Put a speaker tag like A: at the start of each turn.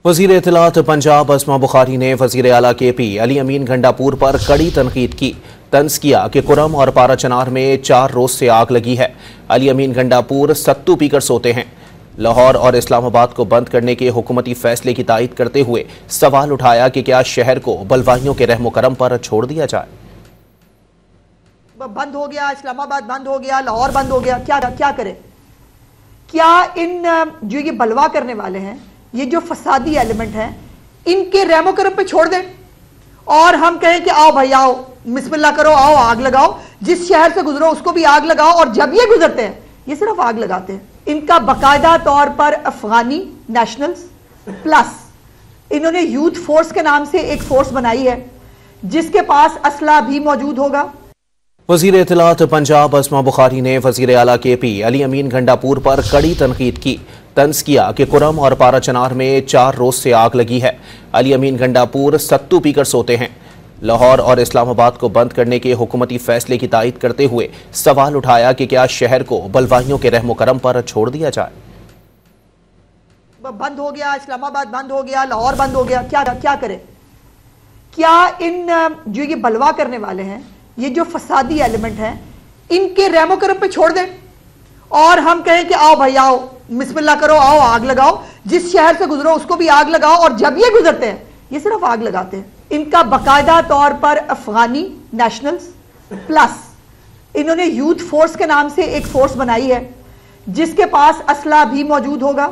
A: वज़ीर इत्तलात पंजाब अस्मा बुखारी ने वज़ीर आला KP अली अमीन गंडापुर पर कड़ी तनकीद की। तंज किया कि कुरम और पाराचनार में 4 रोज से आग लगी है। अली अमीन गंडापुर सत्तू पीकर सोते हैं। लाहौर और इस्लामाबाद को बंद करने के हुकूमती फैसले की तायद करते हुए सवाल उठाया कि क्या शहर को बलवाइयों के रहमो करम पर छोड़ दिया जाए।
B: बंद हो गया, इस्लामाबाद बंद हो गया, लाहौर बंद हो गया, क्या करें? क्या इन जो ये बलवा करने वाले हैं, ये जो फसादी एलिमेंट हैं, इनके रहमो करम पे छोड़ दें और हम कहें कि आओ भाई आओ, बिस्मिल्लाह करो, आओ आग लगाओ, जिस शहर से गुजरो उसको भी आग लगाओ। और जब ये गुजरते हैं ये सिर्फ आग लगाते हैं। इनका बाकायदा तौर पर अफगानी नेशनल्स प्लस इन्होंने यूथ फोर्स के नाम से एक फोर्स बनाई है जिसके पास असला भी मौजूद होगा।
A: वज़ीर इत्तलात पंजाब अस्मा बुखारी ने वज़ीर आला KP अली अमीन गंडापुर पर कड़ी तनकीद की। तंज किया कि कुरम और पाराचनार में 4 रोज से आग लगी है। अली अमीन गंडापुर सत्तू पीकर सोते हैं। लाहौर और इस्लामाबाद को बंद करने के हुकूमती फैसले की तायद करते हुए सवाल उठाया कि क्या शहर को बलवाइयों के रहमो करम पर छोड़ दिया जाए।
B: बंद हो गया, इस्लामाबाद बंद हो गया, लाहौर बंद हो गया, क्या करें? क्या इन जो ये बलवा करने वाले हैं, ये जो फसादी एलिमेंट हैं, इनके रहमो करम पे छोड़ दें और हम कहें कि आओ भाई आओ, बिस्मिल्लाह करो, आओ आग लगाओ, जिस शहर से गुजरो उसको भी आग लगाओ। और जब ये गुजरते हैं ये सिर्फ आग लगाते हैं। इनका बाकायदा तौर पर अफगानी नेशनल्स प्लस इन्होंने यूथ फोर्स के नाम से एक फोर्स बनाई है जिसके पास असला भी मौजूद होगा।